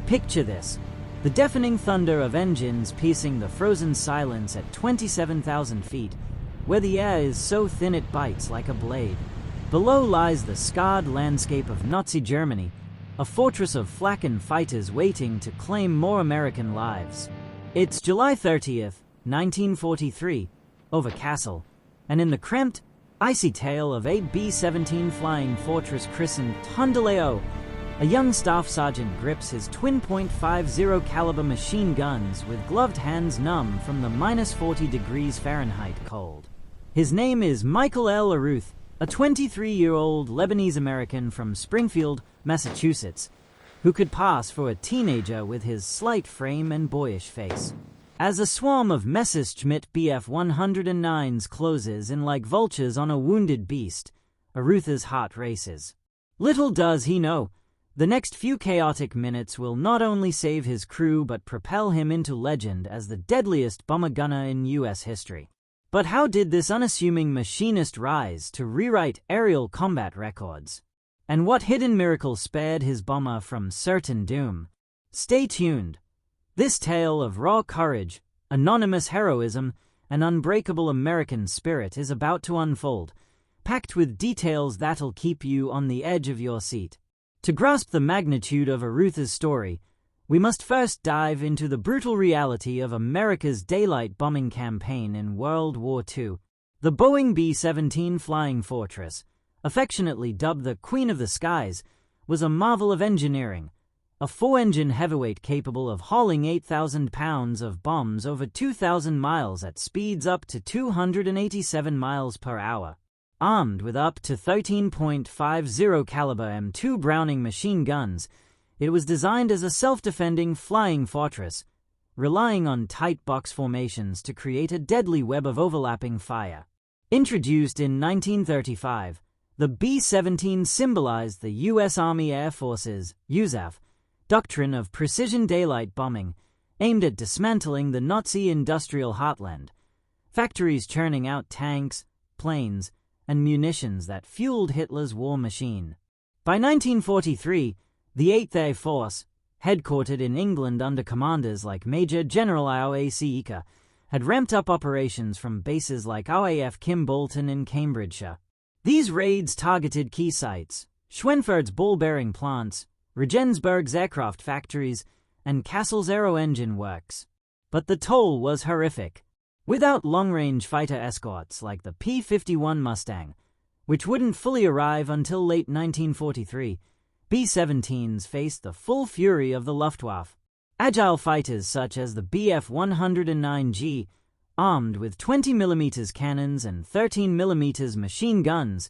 Picture this. The deafening thunder of engines piercing the frozen silence at 27,000 feet, where the air is so thin it bites like a blade. Below lies the scarred landscape of Nazi Germany, a fortress of flak and fighters waiting to claim more American lives. It's July 30th, 1943, over Kassel, and in the cramped, icy tail of a B-17 flying fortress christened Tondaleo, a young staff sergeant grips his twin .50 caliber machine guns with gloved hands numb from the minus 40 degrees Fahrenheit cold. His name is Michael L. Arooth, a 23-year-old Lebanese-American from Springfield, Massachusetts, who could pass for a teenager with his slight frame and boyish face. As a swarm of Messerschmitt Bf-109s closes in like vultures on a wounded beast, Arooth's heart races. Little does he know, the next few chaotic minutes will not only save his crew but propel him into legend as the deadliest bomber gunner in U.S. history. But how did this unassuming machinist rise to rewrite aerial combat records? And what hidden miracle spared his bomber from certain doom? Stay tuned. This tale of raw courage, anonymous heroism, and unbreakable American spirit is about to unfold, packed with details that'll keep you on the edge of your seat. To grasp the magnitude of Arooth's story, we must first dive into the brutal reality of America's daylight bombing campaign in World War II. The Boeing B-17 Flying Fortress, affectionately dubbed the Queen of the Skies, was a marvel of engineering, a four-engine heavyweight capable of hauling 8,000 pounds of bombs over 2,000 miles at speeds up to 287 miles per hour. Armed with up to 13.50 caliber M2 Browning machine guns, it was designed as a self-defending flying fortress, relying on tight box formations to create a deadly web of overlapping fire. Introduced in 1935, the B-17 symbolized the U.S. Army Air Force's USAF doctrine of precision daylight bombing, aimed at dismantling the Nazi industrial heartland, factories churning out tanks, planes, and munitions that fueled Hitler's war machine. By 1943, the 8th Air Force, headquartered in England under commanders like Major General IOAC Ika, had ramped up operations from bases like RAF Kimbolton in Cambridgeshire. These raids targeted key sites, Schweinfurt's ball-bearing plants, Regensburg's aircraft factories, and Kassel's aero-engine works. But the toll was horrific. Without long-range fighter escorts like the P-51 Mustang, which wouldn't fully arrive until late 1943, B-17s faced the full fury of the Luftwaffe. Agile fighters such as the Bf-109G, armed with 20mm cannons and 13mm machine guns,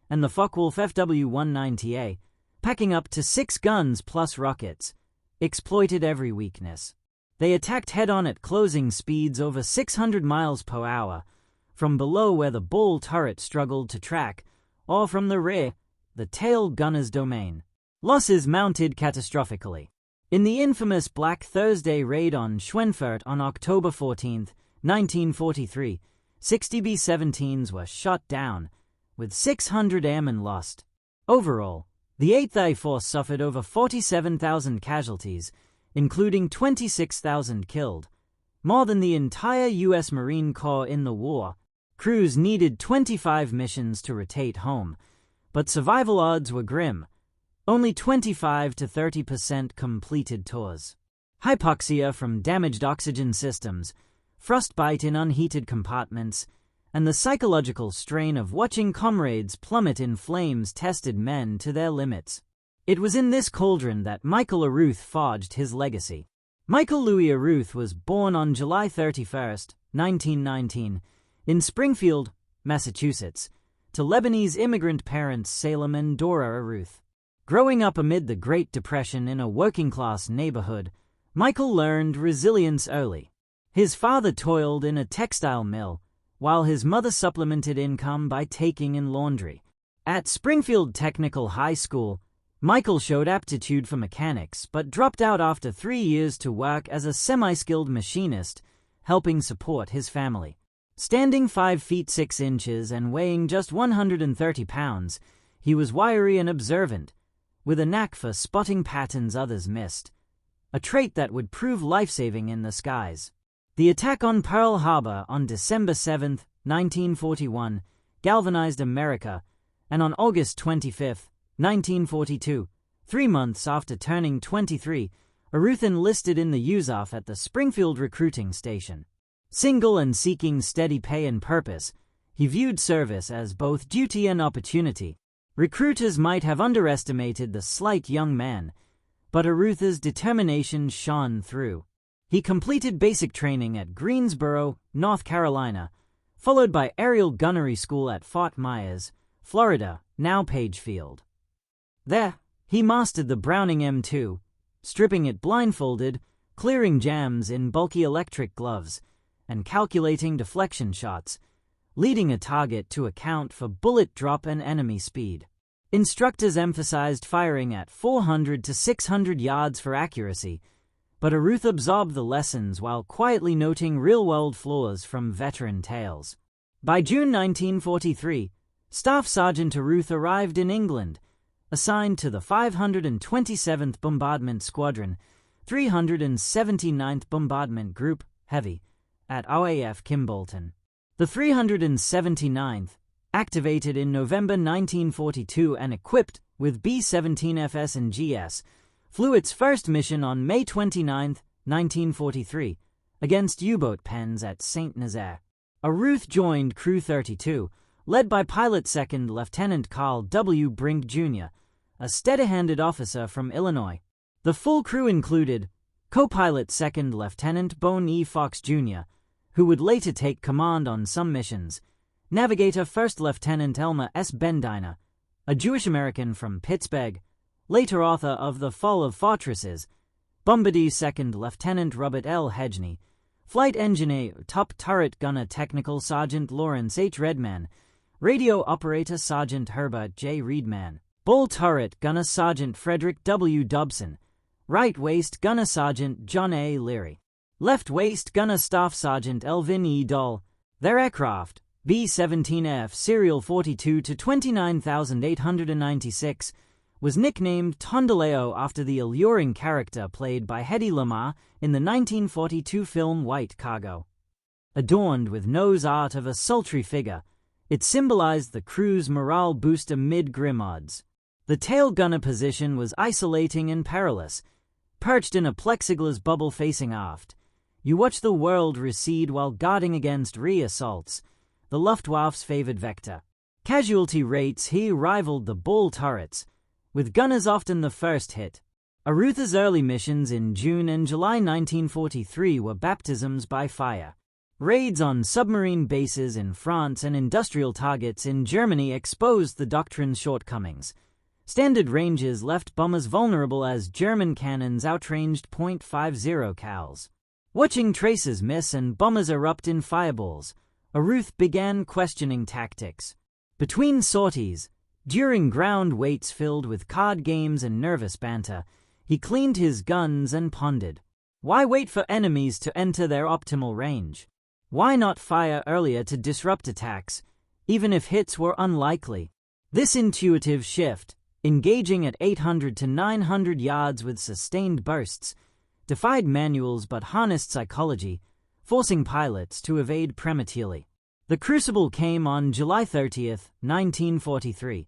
and the Focke-Wulf FW-190A, packing up to 6 guns plus rockets, exploited every weakness. They attacked head-on at closing speeds over 600 miles per hour, from below where the ball turret struggled to track, or from the rear, the tail gunner's domain. Losses mounted catastrophically. In the infamous Black Thursday raid on Schweinfurt on October 14, 1943, 60 B-17s were shot down, with 600 airmen lost. Overall, the 8th Air Force suffered over 47,000 casualties, including 26,000 killed, more than the entire U.S. Marine Corps in the war. Crews needed 25 missions to rotate home, but survival odds were grim. Only 25 to 30% completed tours. Hypoxia from damaged oxygen systems, frostbite in unheated compartments, and the psychological strain of watching comrades plummet in flames tested men to their limits. It was in this cauldron that Michael Arooth forged his legacy. Michael Louis Arooth was born on July 31, 1919, in Springfield, Massachusetts, to Lebanese immigrant parents Salem and Dora Arooth. Growing up amid the Great Depression in a working-class neighborhood, Michael learned resilience early. His father toiled in a textile mill, while his mother supplemented income by taking in laundry. At Springfield Technical High School, Michael showed aptitude for mechanics but dropped out after 3 years to work as a semi-skilled machinist, helping support his family. Standing 5 feet 6 inches and weighing just 130 pounds, he was wiry and observant, with a knack for spotting patterns others missed. a trait that would prove life-saving in the skies. The attack on Pearl Harbor on December 7, 1941, galvanized America, and on August 25, 1942, 3 months after turning 23, Arooth enlisted in the USAF at the Springfield recruiting station. Single and seeking steady pay and purpose, he viewed service as both duty and opportunity. Recruiters might have underestimated the slight young man, but Arooth's determination shone through. He completed basic training at Greensboro, North Carolina, followed by aerial gunnery school at Fort Myers, Florida, now Page Field. There, he mastered the Browning M2, stripping it blindfolded, clearing jams in bulky electric gloves, and calculating deflection shots, leading a target to account for bullet drop and enemy speed. Instructors emphasized firing at 400 to 600 yards for accuracy, but Arooth absorbed the lessons while quietly noting real-world flaws from veteran tales. By June 1943, Staff Sergeant Arooth arrived in England, assigned to the 527th Bombardment Squadron, 379th Bombardment Group, Heavy, at RAF Kimbolton. The 379th, activated in November 1942 and equipped with B-17 FS and GS, flew its first mission on May 29, 1943, against U-boat pens at St. Nazaire. Arooth joined Crew 32, led by Pilot 2nd Lieutenant Carl W. Brink Jr., a steady-handed officer from Illinois. The full crew included co-pilot 2nd Lieutenant Bone E. Fox Jr., who would later take command on some missions, navigator 1st Lieutenant Elmer S. Bendiner, a Jewish-American from Pittsburgh, later author of The Fall of Fortresses, bombardier 2nd Lieutenant Robert L. Hedgney, flight engineer top turret gunner Technical Sergeant Lawrence H. Redman, radio operator Sergeant Herbert J. Reedman, ball turret gunner Sergeant Frederick W. Dobson, right waist gunner Sergeant John A. Leary, left waist gunner Staff Sergeant Elvin E. Doll. Their aircraft, B-17F Serial 42 to 29896, was nicknamed Tondaleo after the alluring character played by Hedy Lamarr in the 1942 film White Cargo. Adorned with nose art of a sultry figure, it symbolized the crew's morale boost amid grim odds. The tail gunner position was isolating and perilous. Perched in a plexiglass bubble facing aft, you watch the world recede while guarding against re-assaults, the Luftwaffe's favored vector. Casualty rates here rivaled the ball turrets, with gunners often the first hit. Arooth's early missions in June and July 1943 were baptisms by fire. Raids on submarine bases in France and industrial targets in Germany exposed the doctrine's shortcomings. Standard ranges left bombers vulnerable as German cannons outranged .50 cals. Watching tracers miss and bombers erupt in fireballs, Arooth began questioning tactics. Between sorties, during ground waits filled with card games and nervous banter, he cleaned his guns and pondered. Why wait for enemies to enter their optimal range? Why not fire earlier to disrupt attacks, even if hits were unlikely? This intuitive shift, engaging at 800 to 900 yards with sustained bursts, defied manuals but harnessed psychology, forcing pilots to evade prematurely. The crucible came on July 30, 1943.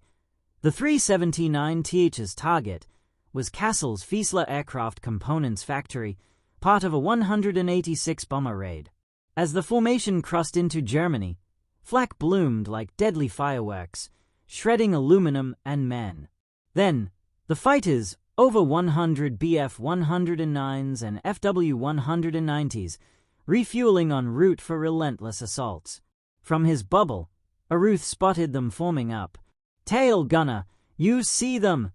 The 379th's target was Castle's Fiesler Aircraft Components Factory, part of a 186 bomber raid. As the formation crossed into Germany, flak bloomed like deadly fireworks, shredding aluminum and men. Then, the fighters, over 100 Bf-109s and FW-190s, refueling en route for relentless assaults. From his bubble, Arooth spotted them forming up. "Tail gunner, you see them!"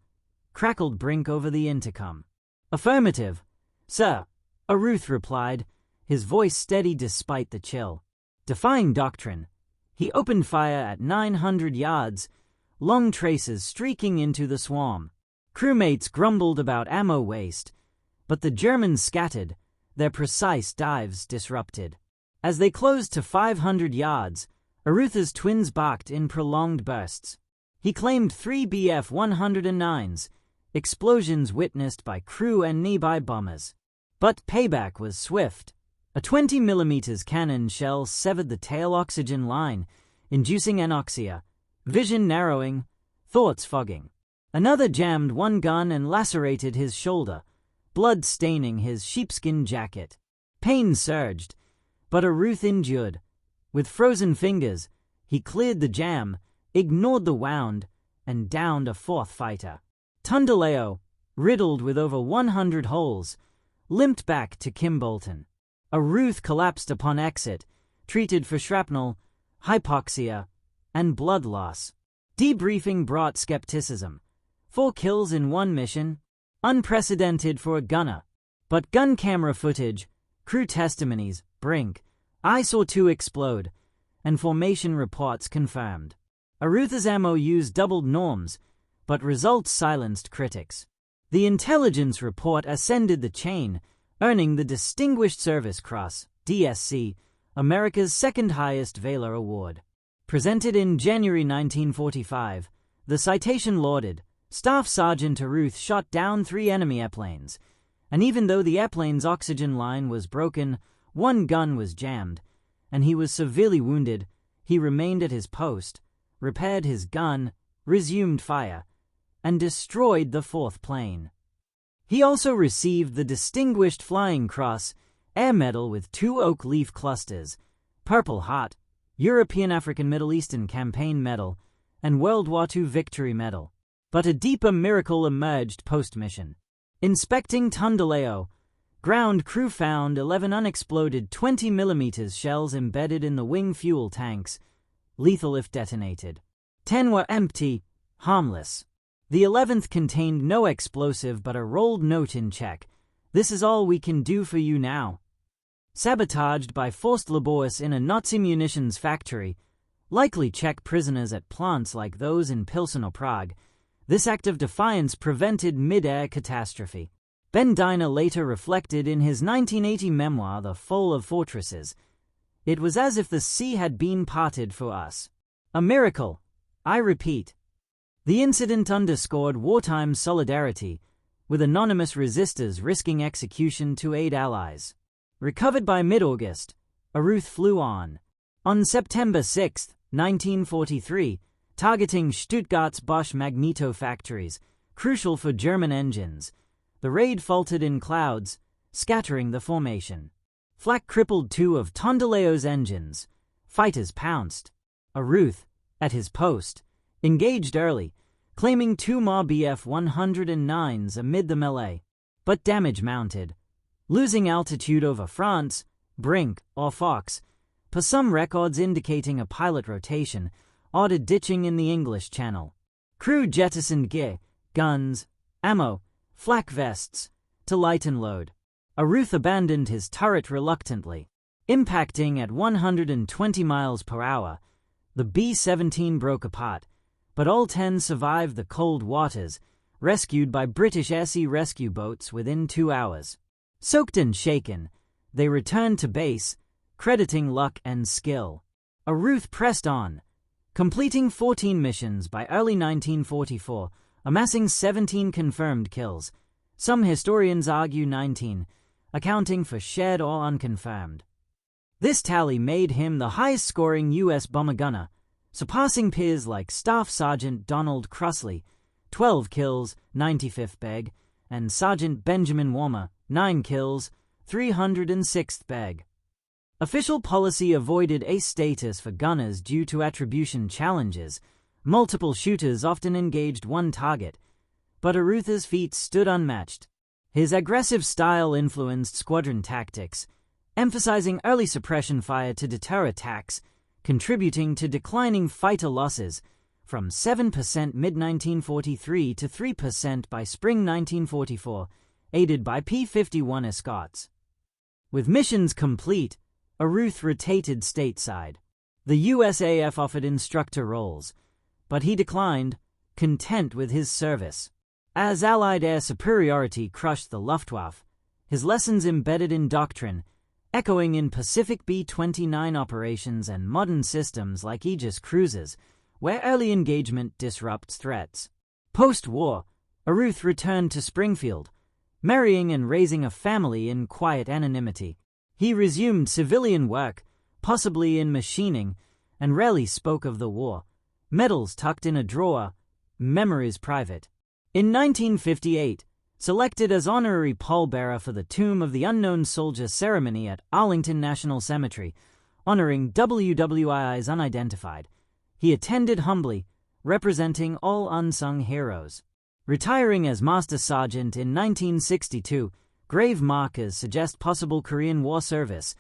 crackled Brink over the intercom. "Affirmative, sir," Arooth replied, his voice steady despite the chill. Defying doctrine, he opened fire at 900 yards, long traces streaking into the swarm. Crewmates grumbled about ammo waste, but the Germans scattered, their precise dives disrupted. As they closed to 500 yards, Arooth's twins barked in prolonged bursts. He claimed 3 Bf-109s, explosions witnessed by crew and nearby bombers. But payback was swift. A 20mm cannon shell severed the tail oxygen line, inducing anoxia, vision narrowing, thoughts fogging. Another jammed one gun and lacerated his shoulder, blood staining his sheepskin jacket. Pain surged, but Arooth endured. With frozen fingers, he cleared the jam, ignored the wound, and downed a fourth fighter. Tundaleo, riddled with over 100 holes, limped back to Kimbolton. Arooth collapsed upon exit, treated for shrapnel, hypoxia, and blood loss. Debriefing brought skepticism. 4 kills in one mission, unprecedented for a gunner. But gun camera footage, crew testimonies, Brink, I saw 2 explode, and formation reports confirmed. Arooth's MOUs doubled norms, but results silenced critics. The intelligence report ascended the chain, earning the Distinguished Service Cross, DSC, America's second highest Valor Award. Presented in January 1945, the citation lauded, Staff Sergeant Arooth shot down 3 enemy airplanes, and even though the airplane's oxygen line was broken, 1 gun was jammed, and he was severely wounded, he remained at his post, repaired his gun, resumed fire, and destroyed the 4th plane. He also received the Distinguished Flying Cross, Air Medal with 2 oak leaf clusters, Purple Heart, European African Middle Eastern Campaign Medal, and World War II Victory Medal. But a deeper miracle emerged post-mission. Inspecting Tundaleo, ground crew found 11 unexploded 20mm shells embedded in the wing fuel tanks, lethal if detonated. 10 were empty, harmless. The 11th contained no explosive but a rolled note in Czech, "This is all we can do for you now." Sabotaged by forced labors in a Nazi munitions factory, likely Czech prisoners at plants like those in Pilsen or Prague, this act of defiance prevented mid-air catastrophe. Ben Diner later reflected in his 1980 memoir The Fall of Fortresses, "It was as if the sea had been parted for us. A miracle, I repeat." The incident underscored wartime solidarity, with anonymous resistors risking execution to aid allies. Recovered by mid-August, Arooth flew on. On September 6, 1943, targeting Stuttgart's Bosch Magneto factories, crucial for German engines, the raid faltered in clouds, scattering the formation. Flak crippled 2 of Tundaleo's engines. Fighters pounced. Arooth, at his post, engaged early, claiming 2 more Bf-109s amid the melee. But damage mounted. Losing altitude over France, Brink, or Fox, per some records indicating a pilot rotation, ordered ditching in the English Channel. Crew jettisoned gear, guns, ammo, flak vests, to lighten load. Arooth abandoned his turret reluctantly. Impacting at 120 miles per hour, the B-17 broke apart, but all 10 survived the cold waters, rescued by British air sea rescue boats within 2 hours. Soaked and shaken, they returned to base, crediting luck and skill. Arooth pressed on, completing 14 missions by early 1944, amassing 17 confirmed kills. Some historians argue 19, accounting for shared or unconfirmed. This tally made him the highest-scoring U.S. bomber gunner, surpassing peers like Staff Sergeant Donald Crossley, 12 kills, 95th Beg, and Sergeant Benjamin Warmer, 9 kills, 306th Beg. Official policy avoided ace status for gunners due to attribution challenges. Multiple shooters often engaged one target, but Arooth's feat stood unmatched. His aggressive style influenced squadron tactics, emphasizing early suppression fire to deter attacks, contributing to declining fighter losses from 7% mid-1943 to 3% by spring 1944, aided by P-51 escorts. With missions complete, Arooth rotated stateside. The USAF offered instructor roles, but he declined, content with his service. As Allied air superiority crushed the Luftwaffe, his lessons embedded in doctrine, echoing in Pacific B-29 operations and modern systems like Aegis cruisers, where early engagement disrupts threats. Post-war, Arooth returned to Springfield, marrying and raising a family in quiet anonymity. He resumed civilian work, possibly in machining, and rarely spoke of the war. Medals tucked in a drawer, memories private. In 1958, selected as honorary pallbearer for the Tomb of the Unknown Soldier ceremony at Arlington National Cemetery, honoring WWII's unidentified, he attended humbly, representing all unsung heroes. Retiring as Master Sergeant in 1962, grave markers suggest possible Korean War service,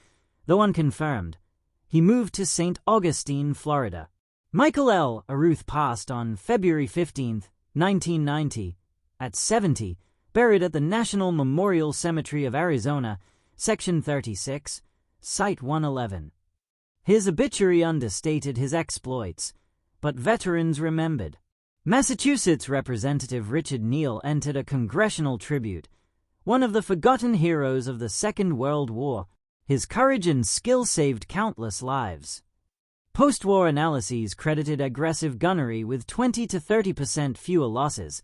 though unconfirmed. He moved to St. Augustine, Florida. Michael L. Arooth passed on February 15, 1990, at 70, buried at the National Memorial Cemetery of Arizona, Section 36, Site 111. His obituary understated his exploits, but veterans remembered. Massachusetts Representative Richard Neal entered a congressional tribute, one of the forgotten heroes of the Second World War. His courage and skill saved countless lives. Post-war analyses credited aggressive gunnery with 20 to 30% fewer losses.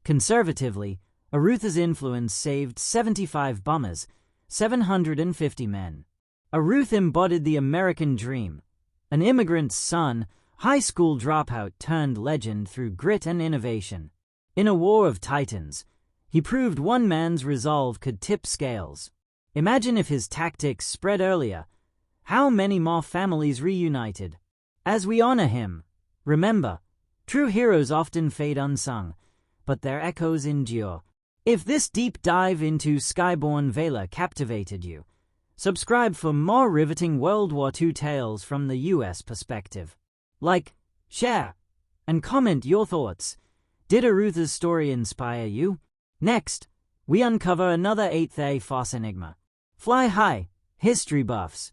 Conservatively, Arooth's influence saved 75 bombers, 750 men. Arooth embodied the American dream, an immigrant's son, high school dropout turned legend through grit and innovation. In a war of titans, he proved one man's resolve could tip scales. Imagine if his tactics spread earlier. How many more families reunited? As we honor him, remember, true heroes often fade unsung, but their echoes endure. If this deep dive into Skyborne Valor captivated you, subscribe for more riveting World War II tales from the U.S. perspective. Like, share, and comment your thoughts. Did Arooth's story inspire you? Next, we uncover another 8th A Force enigma. Fly high, history buffs.